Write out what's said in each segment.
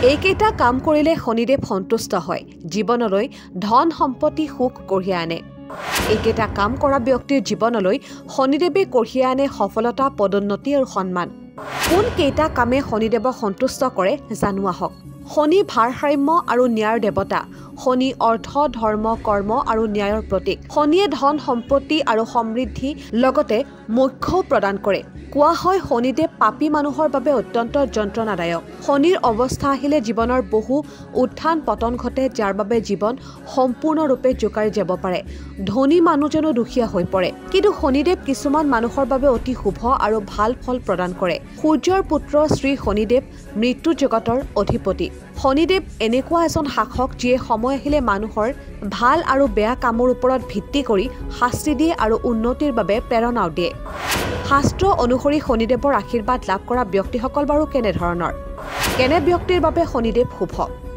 এইকেইটা কাম কৰিলে শনিদেৱ সন্তুষ্ট হয় জীৱনলৈ ধন সম্পত্তি সুখ কঢ়িয়াই আনে এইকেইটা কাম কৰা ব্যক্তিৰ জীৱনলৈ শনিদেৱে কঢ়িয়াই আনে সফলতা পদোন্নতি আৰু সন্মান কোন কেইটা কামে শনিদেৱক সন্তুষ্ট কৰে জানো আহক শনি ভাৰসাম্য আৰু ন্যায়ৰ দেৱতা শনি অৰ্থ ধৰ্ম কৰ্ম আৰু ন্যায়ৰ প্ৰতীক শনিয়ে ধন সম্পত্তি আৰু সমৃদ্ধি লগতে মোক্ষও প্ৰদান কৰে কোৱা হয় শনিদেৱ পাপী মানুহৰ বাবে অত্যন্ত যন্ত্ৰণাদায়ক শনিৰ অৱস্থা আহিলে জীৱনৰ বহু উত্থান পতন ঘটে যাৰ বাবে জীৱন সম্পূৰ্ণৰূপে জোকাৰি যাব পাৰে ধনী মানুহজনো দুখীয়া হৈ পৰে কিন্তু শনিদেৱ কিছুমান মানুহৰ বাবে অতি শুভ আৰু ভাল ফল প্ৰদান কৰে সূৰ্যৰ পুত্ৰ শ্ৰী শনিদেৱ মৃত্যু জগতৰ অধিপতি শনিদেৱ এনেকুৱা এজন শাসক যিয়ে সময় আহিলে মানুহৰ ভাল আৰু বেয়া কামৰ ওপৰত ভিত্তি কৰি শাস্তি দিয়ে আৰু উন্নতিৰ বাবে প্ৰেৰণাও দিয়ে শাস্ত্ৰ অনুসৰি শনিদেৱৰ আশীৰ্বাদ লাভ কৰা ব্যক্তিসকল বাৰু কেনে ব্যক্তিৰ বাবে শনিদেৱ শুভ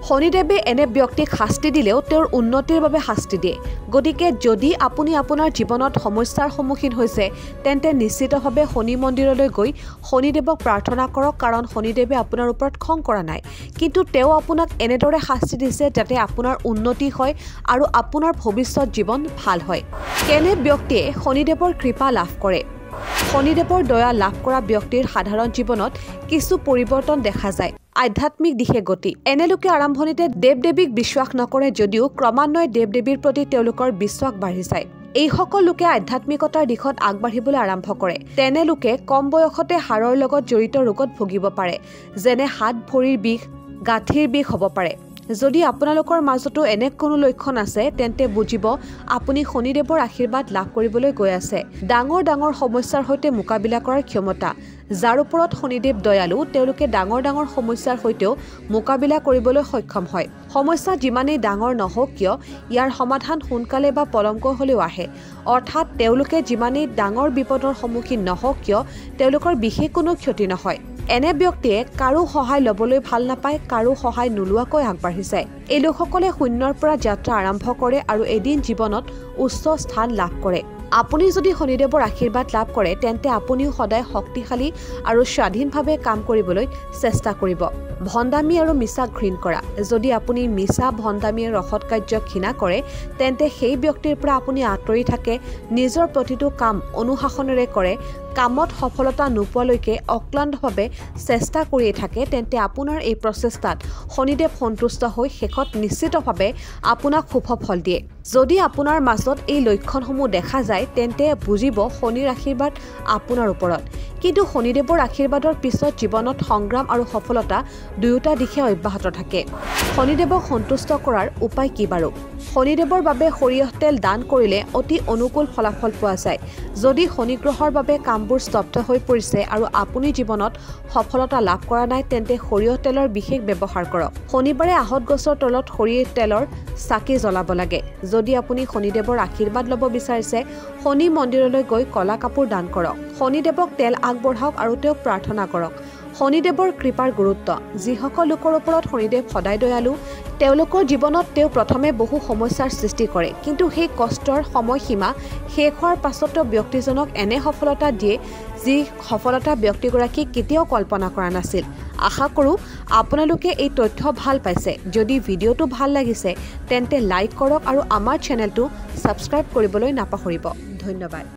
শনিদেৱে এনে ব্যক্তিক শাস্তি দিলেও তেওঁৰ উন্নতিৰ বাবে শাস্তি দিয়ে গতিকে যদি আপুনি আপোনাৰ জীৱনত সমস্যাৰ সন্মুখীন হৈছে তেন্তে নিশ্চিতভাৱে শনি মন্দিৰলৈ গৈ শনিদেৱক প্ৰাৰ্থনা কৰক কাৰণ শনিদেৱে আপোনাৰ ওপৰত খং কৰা নাই কিন্তু তেওঁ আপোনাক এনেদৰে শাস্তি দিছে যাতে আপোনাৰ উন্নতি হয় আৰু আপোনাৰ ভৱিষ্যত জীৱন ভাল হয় কেনে ব্যক্তিয়ে শনিদেৱৰ কৃপা লাভ কৰে শনিদেৱৰ দয়া লাভ কৰা ব্যক্তিৰ সাধাৰণ জীৱনত কিছু পৰিৱৰ্তন দেখা যায় আধ্যাত্মিক দিশে গতি এনে লোকে আৰম্ভণিতে দেৱ-দেৱীক বিশ্বাস নকৰে যদিও ক্ৰমান্বয়ে দেৱ-দেৱীৰ প্ৰতি তেওঁলোকৰ বিশ্বাস বাঢ়ি যায় এই সকল লোকে আধ্যাত্মিকতাৰ দিশত আগবাঢ়িবলৈ আৰম্ভ কৰে তেনে লোকে কম বয়সতে হাড়ৰ লগত জড়িত ৰোগত ভুগিব পাৰে যেনে হাত ভৰিৰ বিষ গাঁঠিৰ বিষ হ'ব পাৰে যদি আপোনালোকৰ মাজতো এনে কোনো লক্ষণ আছে তেন্তে বুজিব আপুনি শনিদেৱৰ আশীৰ্বাদ লাভ কৰিবলৈ গৈ আছে ডাঙৰ ডাঙৰ সমস্যাৰ সৈতে মোকাবিলা কৰাৰ ক্ষমতা যাৰ ওপৰত শনিদেৱ দয়ালু তেওঁলোকে ডাঙৰ ডাঙৰ সমস্যাৰ সৈতেও মোকাবিলা কৰিবলৈ সক্ষম হয় সমস্যা যিমানেই ডাঙৰ নহওক কিয় ইয়াৰ সমাধান সোনকালে বা পলমকৈ হ'লেও আহে অৰ্থাৎ তেওঁলোকে যিমানেই ডাঙৰ বিপদৰ সন্মুখীন নহওক কিয় তেওঁলোকৰ বিশেষ কোনো ক্ষতি নহয় এনে ব্যক্তিয়ে কাৰো সহায় ল'বলৈ ভাল নাপায় কাৰো সহায় নোলোৱাকৈ আগবাঢ়ি যায় এই লোকসকলে শূন্যৰ পৰা যাত্ৰা আৰম্ভ কৰে আৰু এদিন জীৱনত উচ্চ স্থান লাভ কৰে আপুনি যদি শনিদেৱৰ আশীৰ্বাদ লাভ কৰে তেন্তে আপুনিও সদায় শক্তিশালী আৰু স্বাধীনভাৱে কাম কৰিবলৈ চেষ্টা কৰিব ভণ্ডামি আৰু মিছা ঘৃণ কৰা যদি আপুনি মিছা ভণ্ডামি আৰু অসৎ কাৰ্য ঘৃণা কৰে তেন্তে সেই ব্যক্তিৰ পৰা আপুনি আঁতৰি থাকে নিজৰ প্ৰতিটো কাম অনুশাসনেৰে কৰে কামত সফলতা নোপোৱালৈকে অক্লান্তভাৱে চেষ্টা কৰিয়ে থাকে তেন্তে আপোনাৰ এই প্ৰচেষ্টাত শনিদেৱ সন্তুষ্ট হৈ শেষত নিশ্চিতভাৱে আপোনাক শুভ ফল দিয়ে যদি আপোনাৰ মাজত এই লক্ষণসমূহ দেখা যায় তেন্তে বুজিব শনিৰ আশীৰ্বাদ আপোনাৰ ওপৰত কিন্তু শনিদেৱৰ আশীৰ্বাদৰ পিছত জীৱনত সংগ্ৰাম আৰু সফলতা দুয়োটা দিশে অব্যাহত থাকে শনিদেৱক সন্তুষ্ট কৰাৰ উপায় কি বাৰু শনিদেৱৰ বাবে সৰিয়হ তেল দান কৰিলে অতি অনুকূল ফলাফল পোৱা যায় যদি শনি গ্ৰহৰ বাবে কামবোৰ স্তব্ধ হৈ পৰিছে আৰু আপুনি জীৱনত সফলতা লাভ কৰা নাই তেন্তে সৰিয়হ তেলৰ বিশেষ ব্যৱহাৰ কৰক শনিবাৰে আহত গছৰ তলত সৰিয়হ তেলৰ চাকি জ্বলাব লাগে যদি আপুনি শনিদেৱৰ আশীৰ্বাদ ল'ব বিচাৰিছে শনি মন্দিৰলৈ গৈ কলা কাপোৰ দান কৰক শনিদেৱক তেল আগবঢ়াওক আৰু তেওঁক প্ৰাৰ্থনা কৰক শনিদেৱৰ কৃপাৰ গুৰুত্ব যিসকল লোকৰ ওপৰত শনিদেৱ সদায় দয়ালু তেওঁলোকৰ জীৱনত তেওঁ প্ৰথমে বহু সমস্যাৰ সৃষ্টি কৰে কিন্তু সেই কষ্টৰ সময়সীমা শেষ হোৱাৰ পাছতো ব্যক্তিজনক এনে সফলতা দিয়ে যি সফলতা ব্যক্তিগৰাকী কেতিয়াও কল্পনা কৰা নাছিল আশা কৰোঁ আপোনালোকে এই তথ্য ভাল পাইছে যদি ভিডিঅ'টো ভাল লাগিছে তেন্তে লাইক কৰক আৰু আমাৰ চেনেলটো ছাবস্ক্ৰাইব কৰিবলৈ নাপাহৰিব ধন্যবাদ